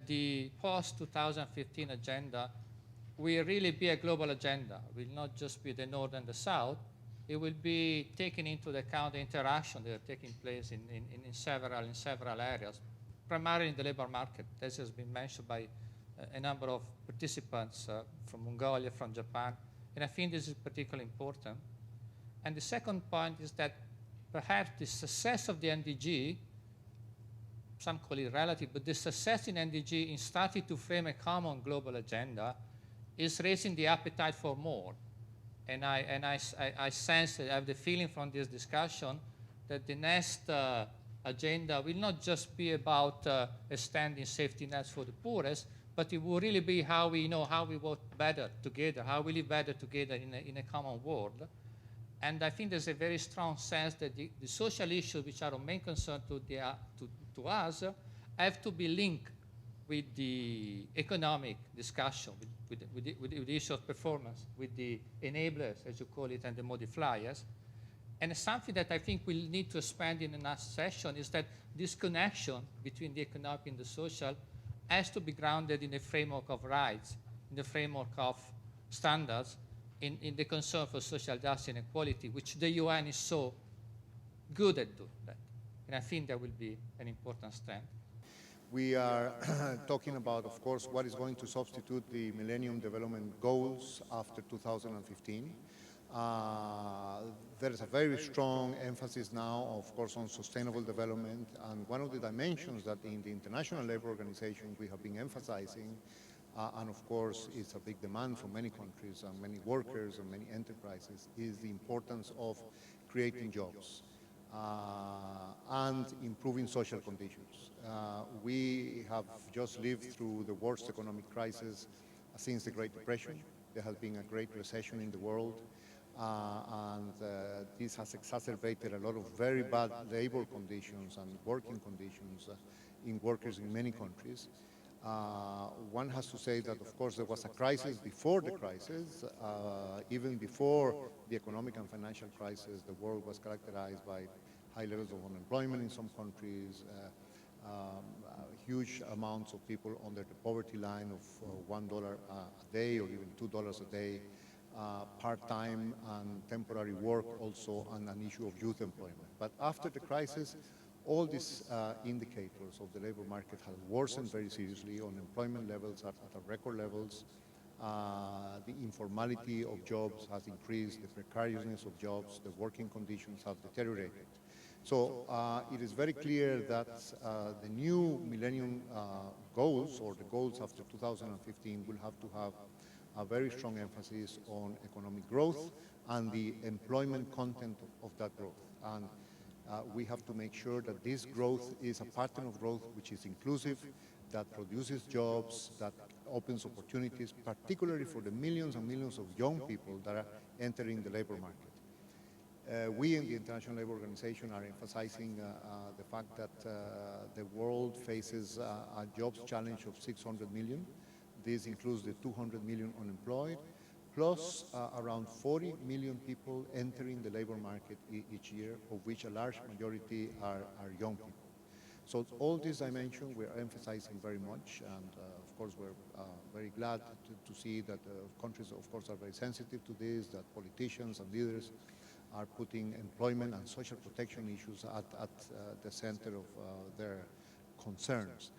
The post-2015 agenda will really be a global agenda. It will not just be the North and the South. It will be taking into account the interaction that are taking place in several areas, primarily in the labor market. This has been mentioned by a number of participants from Mongolia, from Japan, and I think this is particularly important. And the second point is that perhaps the success of the NDG, some call it relative, but the success in NDG in starting to frame a common global agenda is raising the appetite for more. And I sense, I have the feeling from this discussion that the next agenda will not just be about extending safety nets for the poorest, but it will really be how we work better together, how we live better together in a common world. And I think there's a very strong sense that the social issues, which are of main concern to us, have to be linked with the economic discussion, with the issue of performance, with the enablers, as you call it, and the modifiers. And something that I think we'll need to expand in the next session is that this connection between the economic and the social has to be grounded in a framework of rights, in the framework of standards, in the concern for social justice and equality, which the UN is so good at doing that. And I think that will be an important strength. We are talking about, of course, what is going to substitute the Millennium Development Goals after 2015. There is a very strong emphasis now, of course, on sustainable development, and one of the dimensions that in the International Labour Organization we have been emphasizing, and of course it's a big demand for many countries and many workers and many enterprises, is the importance of creating jobs and improving social conditions. We have just lived through the worst economic crisis since the Great Depression. There has been a great recession in the world, and this has exacerbated a lot of very bad labor conditions and working conditions in workers in many countries. One has to say that, of course, there was a crisis before the crisis. Even before the economic and financial crisis, the world was characterized by high levels of unemployment in some countries, huge amounts of people under the poverty line of $1 a day or even $2 a day, part-time and temporary work also, and an issue of youth employment. But after the crisis, all these indicators of the labor market have worsened very seriously. Unemployment levels are at record levels. The informality of jobs has increased, the precariousness of jobs, the working conditions have deteriorated. So it is very clear that the new Millennium Goals, or the goals after 2015, will have to have a very strong emphasis on economic growth and the employment content of that growth. And we have to make sure that this growth is a pattern of growth which is inclusive, that produces jobs, that opens opportunities, particularly for the millions and millions of young people that are entering the labor market. We in the International Labour Organization are emphasizing the fact that the world faces a jobs challenge of 600 million. This includes the 200 million unemployed, plus around 40 million people entering the labor market each year, of which a large majority are young people. So all these dimensions we are emphasizing very much, and of course we're very glad to see that countries, of course, are very sensitive to this, that politicians and leaders are putting employment and social protection issues at the center of their concerns.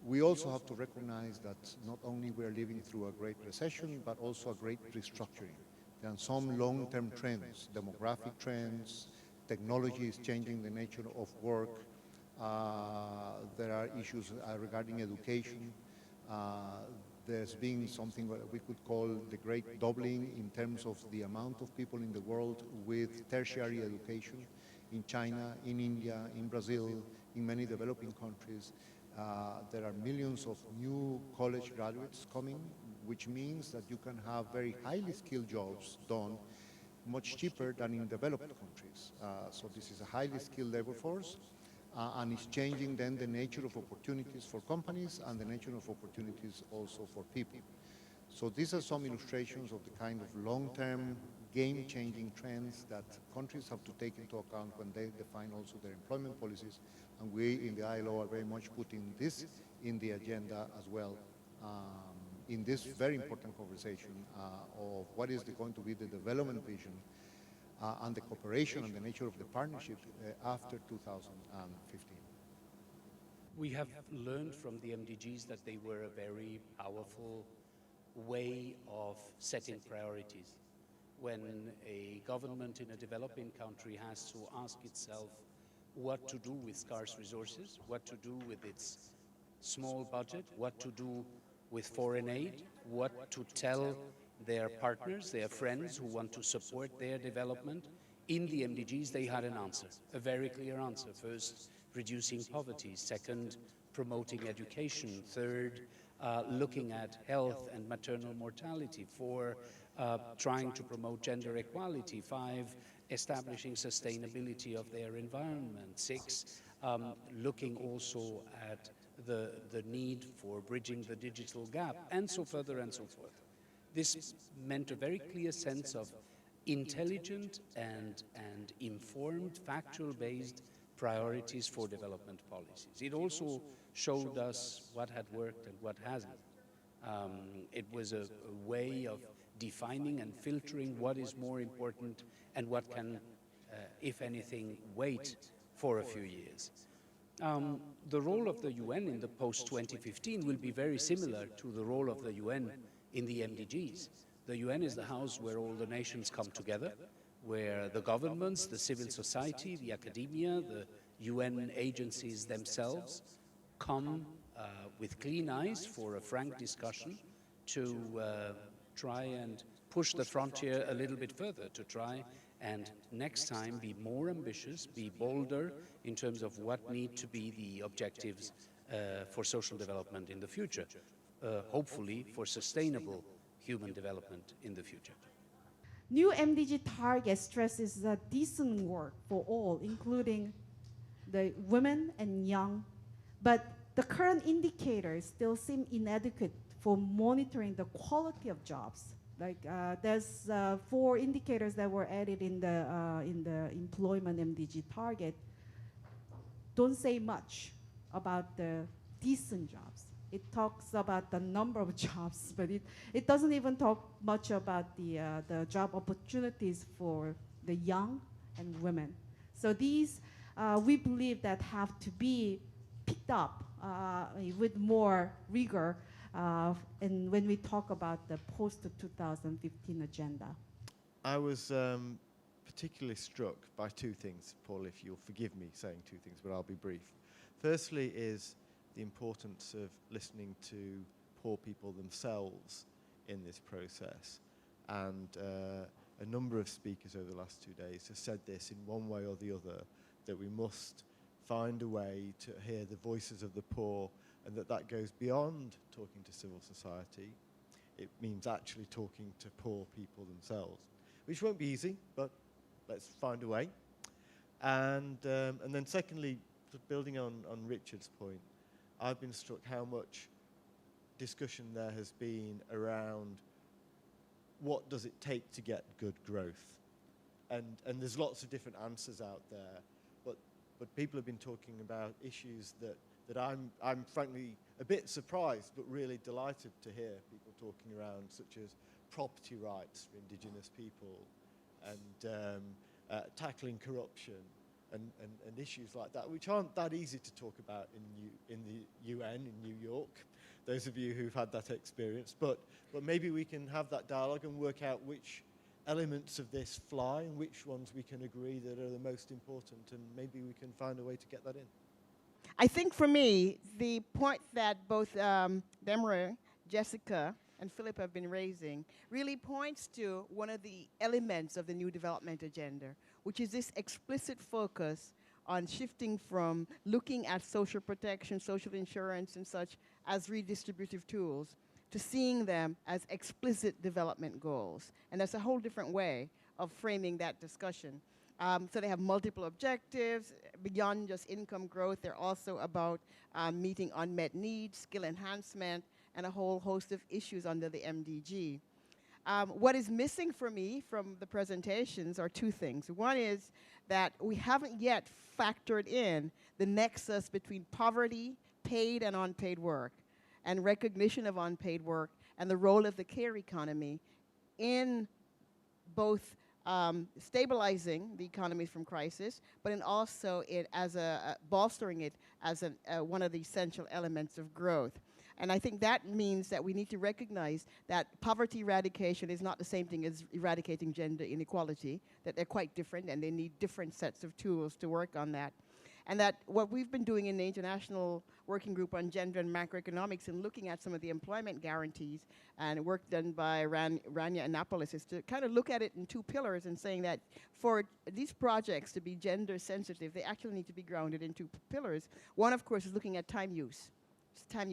We also have to recognize that not only we are living through a great recession, but also a great restructuring. There are some long-term trends, demographic trends, technology is changing the nature of work. There are issues regarding education. There's been something that we could call the great doubling in terms of the amount of people in the world with tertiary education in China, in India, in Brazil, in many developing countries. There are millions of new college graduates coming, which means that you can have very highly skilled jobs done much cheaper than in developed countries. So this is a highly skilled labor force, and it's changing then the nature of opportunities for companies and the nature of opportunities also for people. So these are some illustrations of the kind of long-term, game-changing trends that countries have to take into account when they define also their employment policies. And we in the ILO are very much putting this in the agenda as well, in this very important conversation of what is going to be the development vision and the cooperation and the nature of the partnership after 2015. We have learned from the MDGs that they were a very powerful way of setting priorities. When a government in a developing country has to ask itself what to do with scarce resources, what to do with its small budget, what to do with foreign aid, what to tell their partners, their friends who want to support their development, in the MDGs they had an answer, a very clear answer. First, reducing poverty. Second, promoting education. Third, looking at health and maternal mortality. Four, trying to promote gender equality. Five, establishing sustainability of their environment. Six, looking also at the need for bridging the digital gap, and so further and so forth. This meant a very clear sense of intelligent and informed, factual-based priorities for development policies. It also showed us what had worked and what hasn't. It was a way of defining and filtering what is more important and what can, if anything, wait for a few years. The role of the UN in the post-2015 will be very similar to the role of the UN in the MDGs. The UN is the house where all the nations come together, where the governments, the civil society, the academia, the UN agencies themselves come with clean eyes for a frank discussion to try and push the frontier a little bit further, to try and next time be more ambitious, be bolder in terms of what need to be the objectives for social development in the future, hopefully for sustainable human development in the future. New MDG target stresses decent work for all, including the women and young, but the current indicators still seem inadequate for monitoring the quality of jobs. Like there's 4 indicators that were added in the employment MDG target. Don't say much about the decent jobs. It talks about the number of jobs, but it doesn't even talk much about the job opportunities for the young and women. So these, we believe that have to be picked up with more rigor and when we talk about the post-2015 agenda. I was particularly struck by 2 things, Paul, if you'll forgive me saying 2 things, but I'll be brief. Firstly is the importance of listening to poor people themselves in this process. And a number of speakers over the last 2 days have said this in one way or the other, that we must find a way to hear the voices of the poor, and that goes beyond talking to civil society. It means actually talking to poor people themselves, which won't be easy, but let's find a way. And then secondly, building on Richard's point, I've been struck how much discussion there has been around what does it take to get good growth. And there's lots of different answers out there, but people have been talking about issues that I'm frankly a bit surprised, but really delighted to hear people talking around, such as property rights for indigenous people and tackling corruption and issues like that, which aren't that easy to talk about in the UN in New York, those of you who've had that experience. But maybe we can have that dialogue and work out which elements of this fly and which ones we can agree that are the most important, and maybe we can find a way to get that in. I think for me, the point that both Demery, Jessica, and Philip have been raising really points to one of the elements of the new development agenda, which is this explicit focus on shifting from looking at social protection, social insurance, and such as redistributive tools to seeing them as explicit development goals. And that's a whole different way of framing that discussion. So they have multiple objectives. Beyond just income growth, they're also about meeting unmet needs, skill enhancement, and a whole host of issues under the MDG. What is missing for me from the presentations are 2 things. One is that we haven't yet factored in the nexus between poverty, paid and unpaid work, and recognition of unpaid work, and the role of the care economy in both stabilizing the economy from crisis, but in also it as bolstering it as one of the essential elements of growth. And I think that means that we need to recognize that poverty eradication is not the same thing as eradicating gender inequality, that they're quite different and they need different sets of tools to work on that. And that what we've been doing in the International Working Group on Gender and Macroeconomics and looking at some of the employment guarantees and work done by Rania Annapolis is to kind of look at it in two pillars and saying that for these projects to be gender sensitive, they actually need to be grounded in two pillars. One, of course, is looking at time use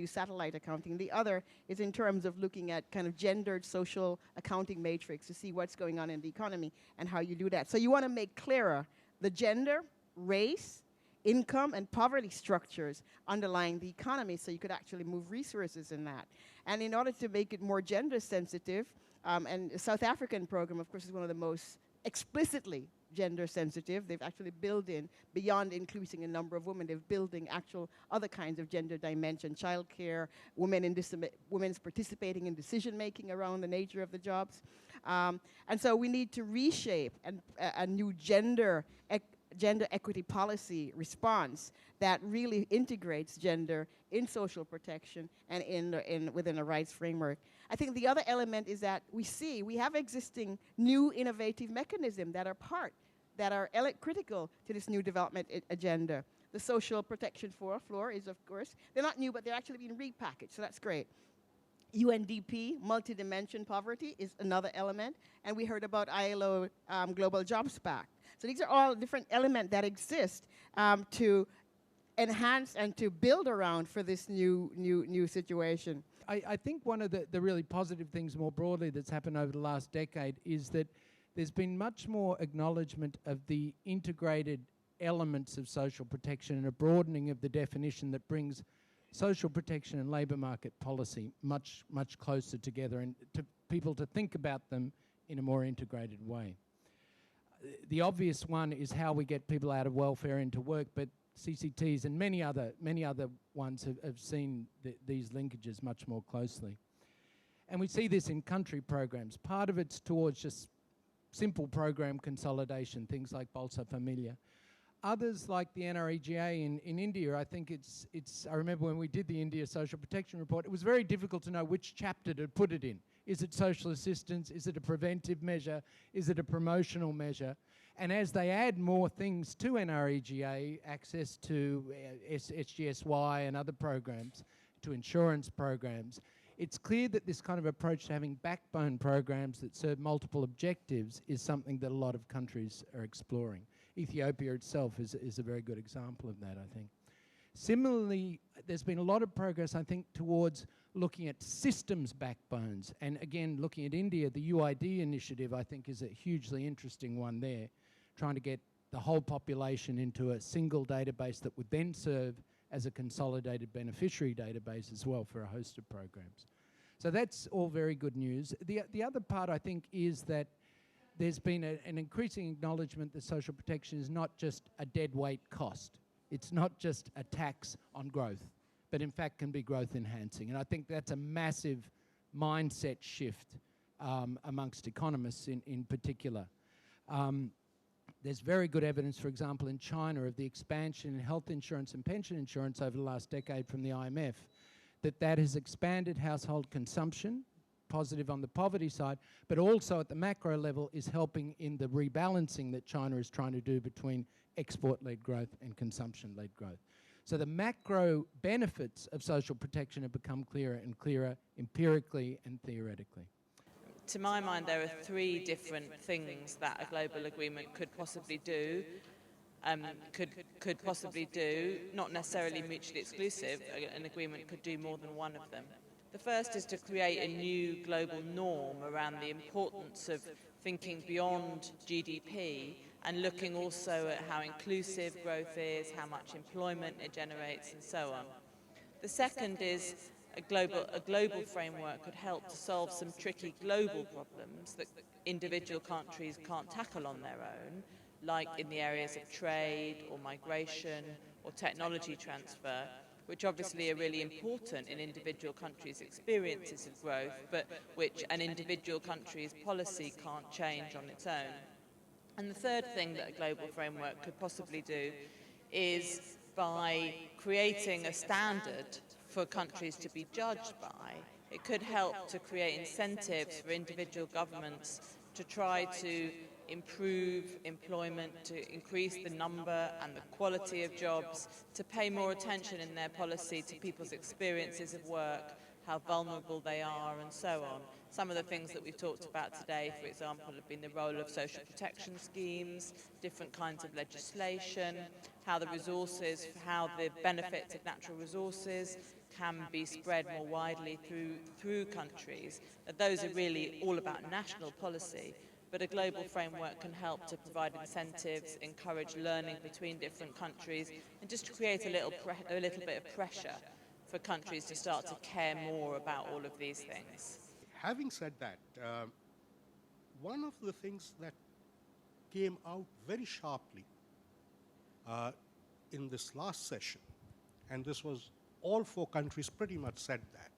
satellite accounting. The other is in terms of looking at kind of gendered social accounting matrix to see what's going on in the economy and how you do that. So you want to make clearer the gender, race, income, and poverty structures underlying the economy so you could actually move resources in that. And in order to make it more gender sensitive, and the South African program, of course, is one of the most explicitly gender sensitive. They've actually built in, beyond increasing a number of women, they've building actual other kinds of gender dimension, childcare, women's participating in decision making around the nature of the jobs. And so we need to reshape a new gender equity policy response that really integrates gender in social protection and within a rights framework. I think the other element is that we have existing new innovative mechanisms that are critical to this new development agenda. The social protection floor is, of course, they're not new, but they're actually being repackaged, so that's great. UNDP, multi-dimension poverty, is another element, and we heard about ILO Global Jobs Pact. So these are all different elements that exist to enhance and to build around for this new situation. I think one of the really positive things more broadly that's happened over the last decade is that there's been much more acknowledgement of the integrated elements of social protection and a broadening of the definition that brings social protection and labour market policy much closer together and to people to think about them in a more integrated way. The obvious one is how we get people out of welfare into work, but CCTs and many other ones have seen these linkages much more closely. And we see this in country programs. Part of it's towards just simple program consolidation, things like Bolsa Familia. Others, like the NREGA in India, I think I remember when we did the India Social Protection Report, it was very difficult to know which chapter to put it in. Is it social assistance? Is it a preventive measure? Is it a promotional measure? And as they add more things to NREGA, access to SGSY and other programs, to insurance programs, it's clear that this kind of approach to having backbone programs that serve multiple objectives is something that a lot of countries are exploring. Ethiopia itself is a very good example of that, I think. Similarly, there's been a lot of progress, I think, towards looking at systems backbones. And again, looking at India, the UID initiative, I think, is a hugely interesting one there, trying to get the whole population into a single database that would then serve as a consolidated beneficiary database as well for a host of programs. So that's all very good news. The other part, I think, is that there's been an increasing acknowledgement that social protection is not just a deadweight cost. It's not just a tax on growth, but in fact can be growth enhancing. And I think that's a massive mindset shift amongst economists in particular. There's very good evidence, for example, in China of the expansion in health insurance and pension insurance over the last decade from the IMF, that has expanded household consumption, positive on the poverty side, but also at the macro level is helping in the rebalancing that China is trying to do between export-led growth and consumption-led growth. So the macro benefits of social protection have become clearer and clearer empirically and theoretically. To my mind, there are three different things that a global agreement could possibly do, not necessarily mutually exclusive. An agreement could do more than one of them. The first is to create a new global norm around the importance of thinking beyond GDP and looking also at how inclusive growth is, how much employment it generates, and so on. The second is a global framework could help to solve some tricky global problems that individual countries can't tackle on their own, like in the areas of trade or migration or technology transfer, which obviously are really important in individual countries' experiences of growth, but which an individual country's policy can't change on its own. And the third thing that a global framework could possibly do is by creating a standard for countries to be judged by, it could help to create incentives for individual governments to try to improve employment, to increase the number and the quality of jobs, to pay more attention in their policy to people's experiences of work, how vulnerable they are, and so on. Some of the things that we've talked about today, for example, have been the role of social protection schemes, different kinds of legislation, how the resources, how the benefits of natural resources can be spread more widely through countries. Those are really all about national policy, but a global framework can help to provide incentives, encourage learning between different countries, and just to create a little bit of pressure for countries to start to care more about all of these things. Having said that, one of the things that came out very sharply in this last session, and this was all 4 countries pretty much said that,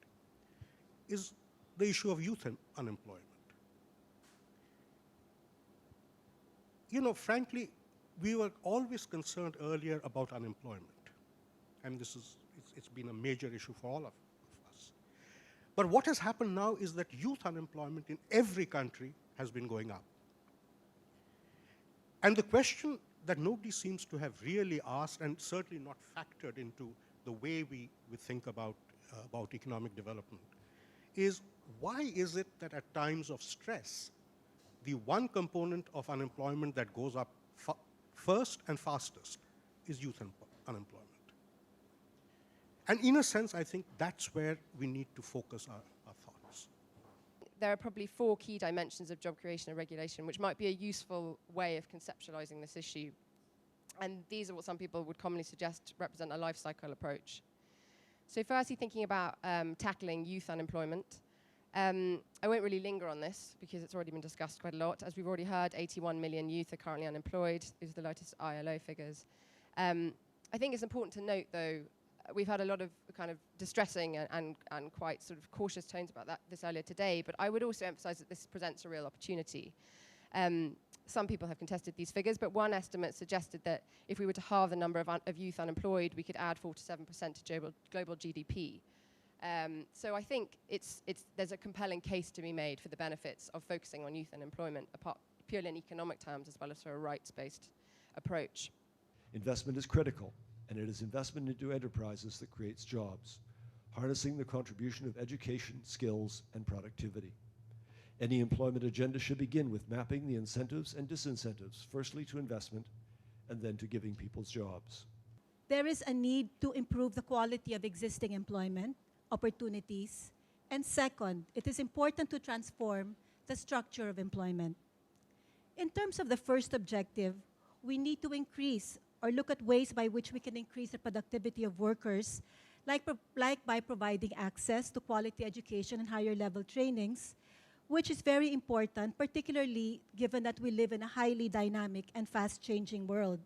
is the issue of youth unemployment. You know, frankly, we were always concerned earlier about unemployment, and it's been a major issue for all of us. But what has happened now is that youth unemployment in every country has been going up. And the question that nobody seems to have really asked, and certainly not factored into the way we think about economic development, is why is it that at times of stress, the one component of unemployment that goes up first and fastest is youth unemployment? And in a sense, I think that's where we need to focus our thoughts. There are probably 4 key dimensions of job creation and regulation, which might be a useful way of conceptualizing this issue. And these are what some people would commonly suggest represent a life cycle approach. So firstly, thinking about tackling youth unemployment. I won't really linger on this because it's already been discussed quite a lot. As we've already heard, 81 million youth are currently unemployed. These are the latest ILO figures. I think it's important to note, though, we've had a lot of kind of distressing and quite sort of cautious tones about this earlier today, but I would also emphasize that this presents a real opportunity. Some people have contested these figures, but one estimate suggested that if we were to halve the number of youth unemployed, we could add 4 to 7% to global GDP. So I think there's a compelling case to be made for the benefits of focusing on youth unemployment, purely in economic terms, as well as for a rights-based approach. Investment is critical, and it is investment into enterprises that creates jobs, harnessing the contribution of education, skills, and productivity. Any employment agenda should begin with mapping the incentives and disincentives, firstly to investment, and then to giving people's jobs. There is a need to improve the quality of existing employment opportunities, and second, it is important to transform the structure of employment. In terms of the first objective, we need to increase or look at ways by which we can increase the productivity of workers, like by providing access to quality education and higher level trainings, which is very important, particularly given that we live in a highly dynamic and fast-changing world,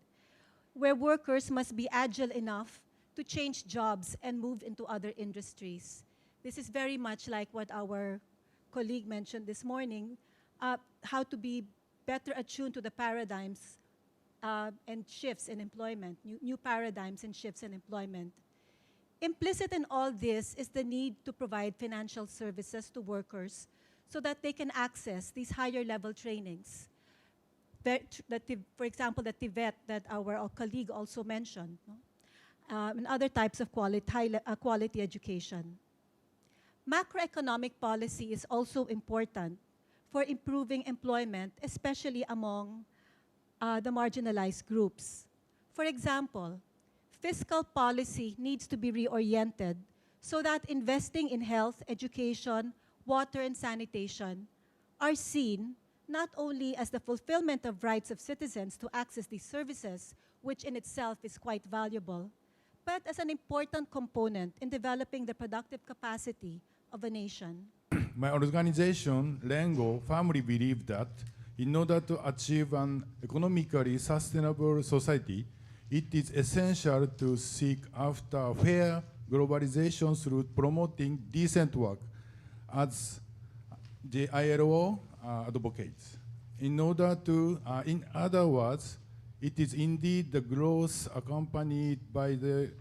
where workers must be agile enough to change jobs and move into other industries. This is very much like what our colleague mentioned this morning, how to be better attuned to the paradigms and shifts in employment, new paradigms and shifts in employment. Implicit in all this is the need to provide financial services to workers so that they can access these higher level trainings. For example, the TVET that our colleague also mentioned, no? And other types of quality education. Macroeconomic policy is also important for improving employment, especially among the marginalized groups. For example, fiscal policy needs to be reoriented so that investing in health, education, water, and sanitation are seen not only as the fulfillment of rights of citizens to access these services, which in itself is quite valuable, but as an important component in developing the productive capacity of a nation. My organization, Rengo, firmly believes that in order to achieve an economically sustainable society, it is essential to seek after fair globalization through promoting decent work, as the ILO advocates. In other words, it is indeed the growth accompanied by the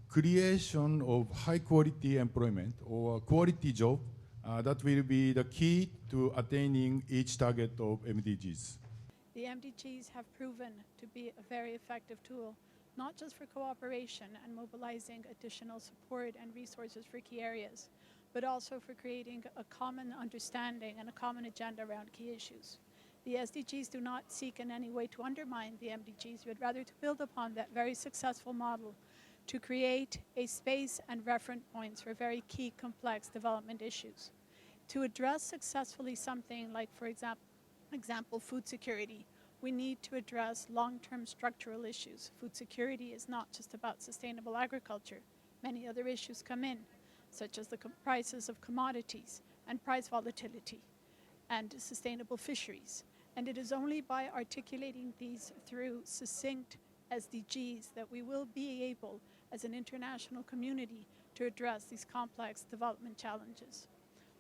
creation of high-quality employment or quality job that will be the key to attaining each target of MDGs. The MDGs have proven to be a very effective tool, not just for cooperation and mobilizing additional support and resources for key areas, but also for creating a common understanding and a common agenda around key issues. The SDGs do not seek in any way to undermine the MDGs, but rather to build upon that very successful model to create a space and reference points for very key complex development issues. To address successfully something like, for example, food security, we need to address long-term structural issues. Food security is not just about sustainable agriculture. Many other issues come in, such as the prices of commodities and price volatility and sustainable fisheries. And it is only by articulating these through succinct SDGs that we will be able, as an international community, to address these complex development challenges.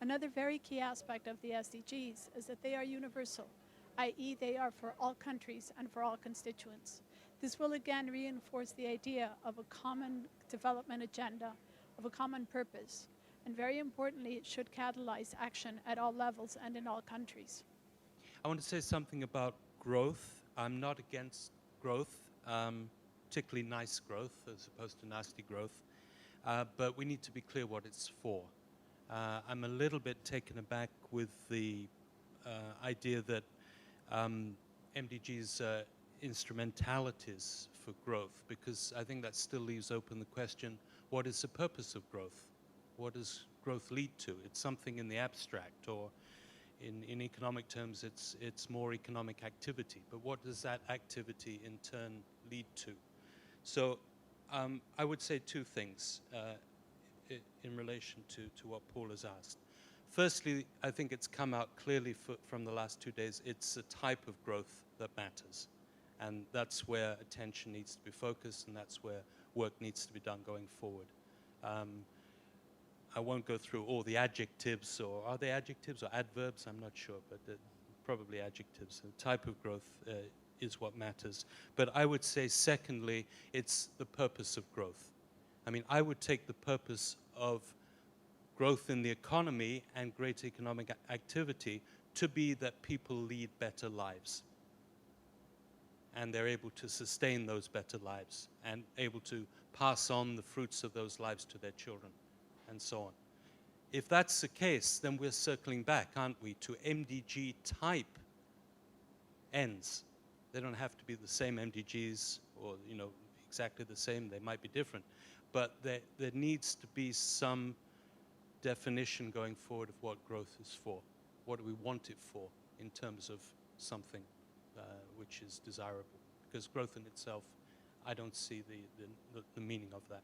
Another very key aspect of the SDGs is that they are universal, i.e. they are for all countries and for all constituents. This will again reinforce the idea of a common development agenda, of a common purpose, and very importantly, it should catalyze action at all levels and in all countries. I want to say something about growth. I'm not against growth, particularly nice growth as opposed to nasty growth, but we need to be clear what it's for. I'm a little bit taken aback with the idea that MDGs are instrumentalities for growth, because I think that still leaves open the question, what is the purpose of growth? What does growth lead to? It's something in the abstract, or in economic terms, it's more economic activity. But what does that activity in turn lead to? So I would say two things in relation to what Paul has asked. Firstly, I think it's come out clearly from the last 2 days, it's a type of growth that matters. And that's where attention needs to be focused, and that's where work needs to be done going forward. I won't go through all the adjectives, or are they adjectives or adverbs? I'm not sure, but probably adjectives. The type of growth is what matters. But I would say, secondly, it's the purpose of growth. I mean, I would take the purpose of growth in the economy and great economic activity to be that people lead better lives. And they're able to sustain those better lives and able to pass on the fruits of those lives to their children, and so on. If that's the case, then we're circling back, aren't we, to MDG type ends. They don't have to be the same MDGs or, exactly the same. They might be different. But there needs to be some definition going forward of what growth is for. What do we want it for in terms of something which is desirable? Because growth in itself, I don't see the meaning of that.